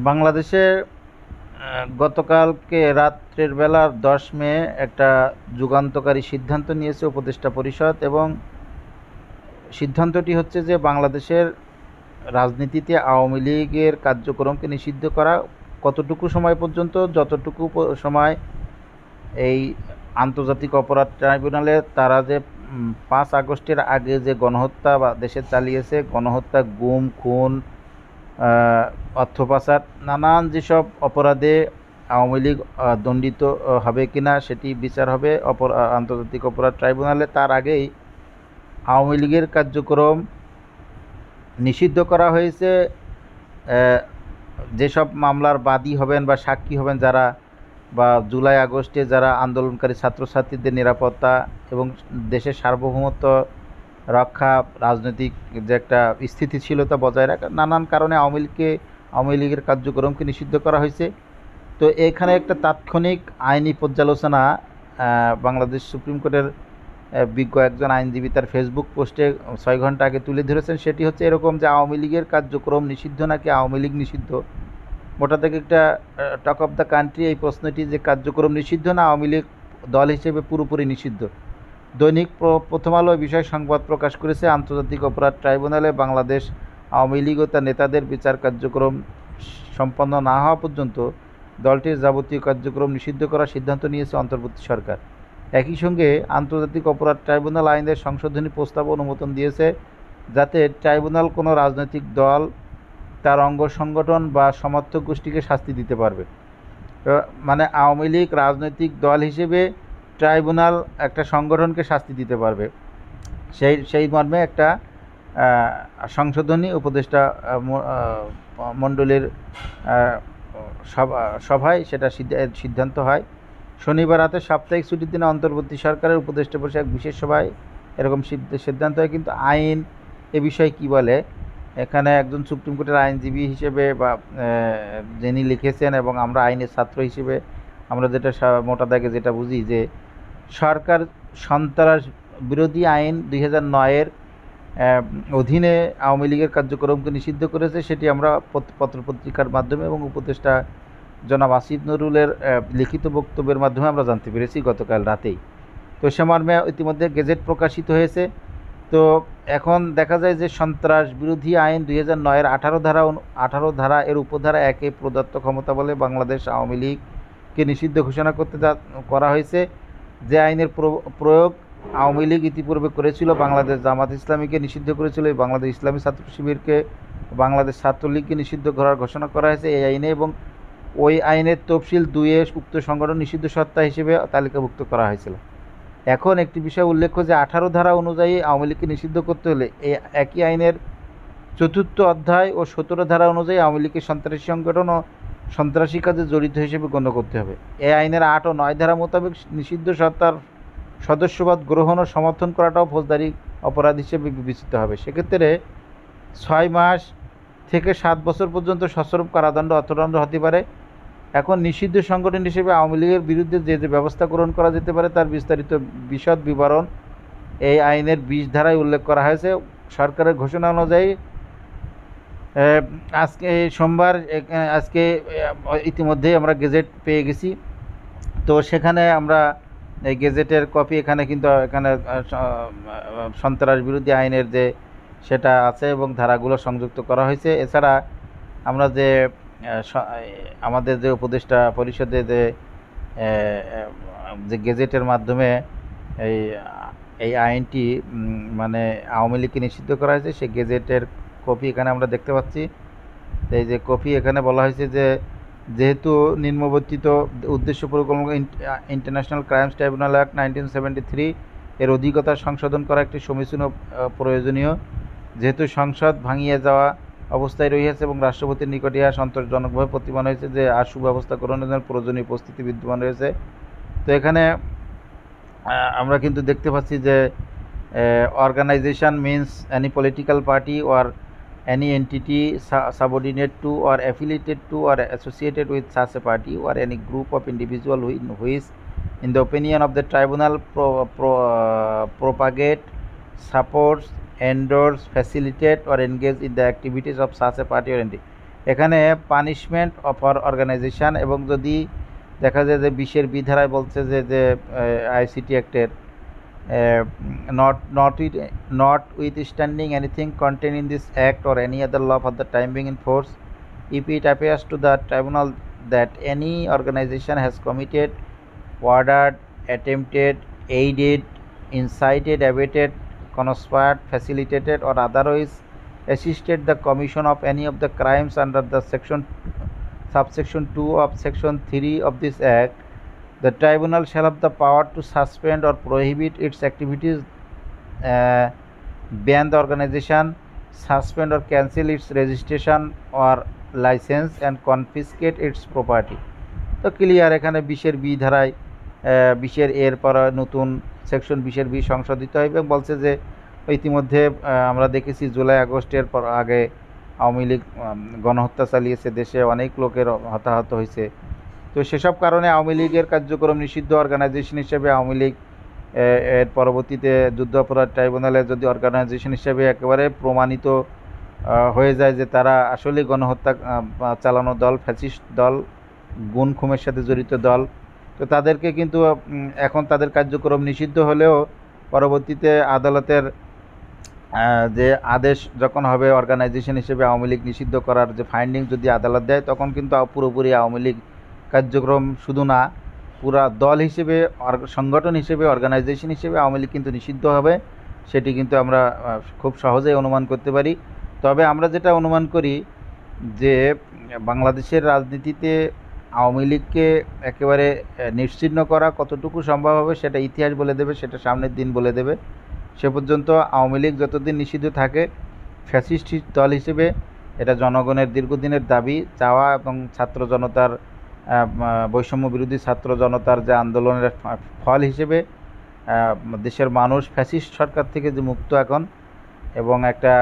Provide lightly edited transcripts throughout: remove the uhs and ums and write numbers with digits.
বাংলাদেশে গতকালকে রাত্রের বেলার 10 মে একটা যুগান্তকারী সিদ্ধান্ত নিয়েছে উপদেষ্টা পরিষদ, এবং সিদ্ধান্তটি হচ্ছে যে বাংলাদেশের রাজনীতিতে আওয়ামী লীগের কার্যক্রমকে নিষিদ্ধ করা কতটুকু সময় পর্যন্ত, যতটুকু সময় এই আন্তর্জাতিক অপরাধ ট্রাইব্যুনালে তারা যে 5 আগস্টের আগে যে গণহত্যা বা দেশে চালিয়েছে, গণহত্যা, গুম, খুন, অর্থ পাচার, নানান যেসব অপরাধে আওয়ামী লীগ দণ্ডিত হবে কিনা সেটি বিচার হবে আন্তর্জাতিক অপরাধ ট্রাইব্যুনালে। তার আগেই আওয়ামী লীগের কার্যক্রম নিষিদ্ধ করা হয়েছে। যেসব মামলার বাদী হবেন বা সাক্ষী হবেন যারা, বা জুলাই আগস্টে যারা আন্দোলনকারী ছাত্রছাত্রীদের নিরাপত্তা এবং দেশের সার্বভৌমত্ব রক্ষা, রাজনৈতিক যে একটা স্থিতিশীলতা বজায় রাখা, নানান কারণে আওয়ামী লীগের কার্যক্রমকে নিষিদ্ধ করা হয়েছে। তো এখানে একটা তাৎক্ষণিক আইনি পর্যালোচনা বাংলাদেশ সুপ্রিম কোর্টের বিজ্ঞ একজন আইনজীবী তার ফেসবুক পোস্টে 6 ঘন্টা আগে তুলে ধরেছেন। সেটি হচ্ছে এরকম যে আওয়ামী লীগের কার্যক্রম নিষিদ্ধ নাকি আওয়ামী লীগ নিষিদ্ধ। মোটা থেকে একটা টক অফ দ্য কান্ট্রি এই প্রশ্নটি, যে কার্যক্রম নিষিদ্ধ না আওয়ামী লীগ দল হিসেবে পুরোপুরি নিষিদ্ধ। দৈনিক প্রথম আলো বিষয়ে সংবাদ প্রকাশ করেছে, আন্তর্জাতিক অপরাধ ট্রাইব্যুনালে বাংলাদেশ আওয়ামী লীগ ও তার নেতাদের বিচার কার্যক্রম সম্পন্ন না হওয়া পর্যন্ত দলটির যাবতীয় কার্যক্রম নিষিদ্ধ করার সিদ্ধান্ত নিয়েছে অন্তর্বর্তী সরকার। একই সঙ্গে আন্তর্জাতিক অপরাধ ট্রাইব্যুনাল আইনের সংশোধনী প্রস্তাব অনুমোদন দিয়েছে, যাতে ট্রাইব্যুনাল কোনো রাজনৈতিক দল, তার অঙ্গ সংগঠন বা সমর্থক গোষ্ঠীকে শাস্তি দিতে পারবে। মানে আওয়ামী লীগ রাজনৈতিক দল হিসেবে ট্রাইব্যুনাল একটা সংগঠনকে শাস্তি দিতে পারবে, সেই মর্মে একটা সংশোধনী উপদেষ্টা মণ্ডলীর সভায় সেটা সিদ্ধান্ত হয়। শনিবার রাতে সাপ্তাহিক ছুটির দিনে অন্তর্বর্তী সরকারের উপদেষ্টা পরিষদ এক বিশেষ সভায় এরকম সিদ্ধান্ত হয়। কিন্তু আইন এ বিষয়ে কী বলে, এখানে একজন সুপ্রিম কোর্টের আইনজীবী হিসেবে বা যিনি লিখেছেন, এবং আমরা আইনের ছাত্র হিসেবে আমরা যেটা মোটা দাগে যেটা বুঝি, যে সরকার সন্ত্রাস বিরোধী আইন 2009-এর অধীনে আওয়ামী লীগের কার্যক্রমকে নিষিদ্ধ করেছে। সেটি আমরা পত্রপত্রিকার মাধ্যমে এবং উপদেষ্টা জনাব আসিফ নজরুলের লিখিত বক্তব্যের মাধ্যমে আমরা জানতে পেরেছি গতকাল রাতেই। তো সে মর্মে ইতিমধ্যে গেজেট প্রকাশিত হয়েছে। তো এখন দেখা যায় যে সন্ত্রাস বিরোধী আইন 2009-এর 18 ধারা এর উপধারা 1-এ প্রদত্ত ক্ষমতা বলে বাংলাদেশ আওয়ামী লীগকে নিষিদ্ধ ঘোষণা করতে করা হয়েছে। যে আইনের প্রয়োগ আওয়ামী লীগ ইতিপূর্বে করেছিল, বাংলাদেশ জামাত ইসলামীকে নিষিদ্ধ করেছিল, বাংলাদেশ ইসলামী ছাত্র শিবিরকে, বাংলাদেশ ছাত্রলীগকে নিষিদ্ধ করার ঘোষণা করা হয়েছে এই আইনে, এবং ওই আইনের তফসিল 2-এ উক্ত সংগঠন নিষিদ্ধ সত্তা হিসেবে তালিকাভুক্ত করা হয়েছিল। এখন একটি বিষয় উল্লেখ্য যে 18 ধারা অনুযায়ী আওয়ামী লীগকে নিষিদ্ধ করতে হলে এই একই আইনের 4th অধ্যায় ও 17 ধারা অনুযায়ী আওয়ামী লীগকে সন্ত্রাসী সংগঠন ও সন্ত্রাসী কাজে জড়িত হিসেবে গণ্য করতে হবে। এই আইনের 8 ও 9 ধারা মোতাবেক নিষিদ্ধ সত্তার সদস্যপদ গ্রহণ ও সমর্থন করাটাও ফৌজদারি অপরাধ হিসেবে বিবেচিত হবে। সেক্ষেত্রে 6 মাস থেকে 7 বছর পর্যন্ত সশ্রম কারাদণ্ড, অর্থদণ্ড হতে পারে। এখন নিষিদ্ধ সংগঠন হিসেবে আওয়ামী লীগের বিরুদ্ধে যে যে ব্যবস্থা গ্রহণ করা যেতে পারে তার বিস্তারিত বিশদ বিবরণ এই আইনের 20 ধারায় উল্লেখ করা হয়েছে। সরকারের ঘোষণা অনুযায়ী আজকে সোমবার, আজকে ইতিমধ্যেই আমরা গেজেট পেয়ে গেছি। তো সেখানে আমরা এই গেজেটের কপি এখানে সন্ত্রাস বিরোধী আইনের যে সেটা আছে এবং ধারাগুলো সংযুক্ত করা হয়েছে। এছাড়া আমরা যে আমাদের যে উপদেষ্টা পরিষদে যে গেজেটের মাধ্যমে এই আইনটি মানে আওয়ামী লীগকে নিষিদ্ধ করা হয়েছে, সেই গেজেটের কপি এখানে আমরা দেখতে পাচ্ছি। এই যে কপি এখানে বলা হয়েছে যে, যেহেতু নিম্নবর্তিত উদ্দেশ্য পরিকল্পনা ইন্টারন্যাশনাল ক্রাইমস ট্রাইব্যুনাল অ্যাক্ট 1973 এর অধিকতা সংশোধন করা একটি সমীচীন প্রয়োজনীয়, যেহেতু সংসদ ভাঙিয়ে যাওয়া অবস্থায় রয়েছে এবং রাষ্ট্রপতির নিকট ইহা সন্তোষজনকভাবে প্রতিমান হয়েছে যে আর সুব্যবস্থা গ্রহণের জন্য প্রয়োজনীয় পরিস্থিতি বিদ্যমান রয়েছে। তো এখানে আমরা কিন্তু দেখতে পাচ্ছি যে organisation means any political party or any entity subordinate to or affiliated to or associated with such a party or any group of individual who is in the opinion of the tribunal propagate, supports, endorse, facilitate or engage in the activities of such a party or entity. এখানে punishment for organisation, এবং যদি দেখা যায় যে 20-এর বিধারায় বলছে যে ICT অ্যাক্টের not withstanding anything contained in this act or any other law for the time being in force, if it appears to the tribunal that any organization has committed, ordered, attempted, aided, incited, abetted, conspired, facilitated, or otherwise assisted the commission of any of the crimes under the subsection 2 of section 3 of this act, the tribunal shall have the power to suspend or prohibit its activities, ban the organization, suspend or cancel its registration or license, and confiscate its property. তো clear, এখানে 20-এর B ধারায় 20-এর এর পর নতুন section 20-এর B সংশোধিত হয় এবং বলছে যে ইতিমধ্যে আমরা দেখেছি জুলাই আগস্টের পর আগে আওয়ামী লীগ গণহত্যা চালিয়েছে, দেশে অনেক লোকের হতাহত হয়েছে। তো সেসব কারণে আওয়ামী লীগের কার্যক্রম নিষিদ্ধ অর্গানাইজেশন হিসেবে আওয়ামী লীগ এর পরবর্তীতে যুদ্ধ অপরাধ ট্রাইব্যুনালে যদি অর্গানাইজেশন হিসেবে একেবারে প্রমাণিত হয়ে যায় যে তারা আসলে গণহত্যা চালানো দল, ফ্যাসিস্ট দল, গুম খুনের সাথে জড়িত দল, তো তাদেরকে কিন্তু এখন তাদের কার্যক্রম নিষিদ্ধ হলেও পরবর্তীতে আদালতের যে আদেশ যখন হবে অর্গানাইজেশন হিসেবে আওয়ামী লীগ নিষিদ্ধ করার যে ফাইন্ডিং যদি আদালত দেয়, তখন কিন্তু পুরোপুরি আওয়ামী লীগ কার্যক্রম শুধু না, পুরা দল হিসেবে, সংগঠন হিসেবে, অর্গানাইজেশন হিসেবে আওয়ামী লীগ কিন্তু নিষিদ্ধ হবে। সেটি কিন্তু আমরা খুব সহজেই অনুমান করতে পারি। তবে আমরা যেটা অনুমান করি যে বাংলাদেশের রাজনীতিতে আওয়ামী লীগকে একেবারে নিশ্চিহ্ন করা কতটুকু সম্ভব হবে সেটা ইতিহাস বলে দেবে, সেটা সামনের দিন বলে দেবে। সে পর্যন্ত আওয়ামী লীগ যতদিন নিষিদ্ধ থাকে, ফ্যাসিস্ট দল হিসেবে এটা জনগণের দীর্ঘদিনের দাবি, চাওয়া এবং ছাত্র জনতার বৈষম্য বিরোধী ছাত্র জনতার যে আন্দোলনের ফল হিসেবে দেশের মানুষ ফ্যাসিস্ট সরকার থেকে যে মুক্ত এখন, এবং একটা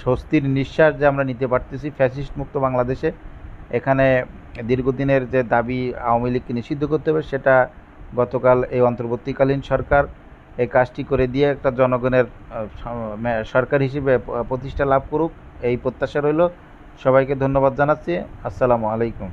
স্বস্তির নিঃশ্বাস যে আমরা নিতে পারতেছি ফ্যাসিস্ট মুক্ত বাংলাদেশে, এখানে দীর্ঘদিনের যে দাবি আওয়ামী লীগকে নিষিদ্ধ করতে হবে, সেটা গতকাল এই অন্তর্বর্তীকালীন সরকার এই কাজটি করে দিয়ে একটা জনগণের সরকার হিসেবে প্রতিষ্ঠা লাভ করুক, এই প্রত্যাশা রইল। সবাইকে ধন্যবাদ জানাচ্ছি। আসসালামু আলাইকুম।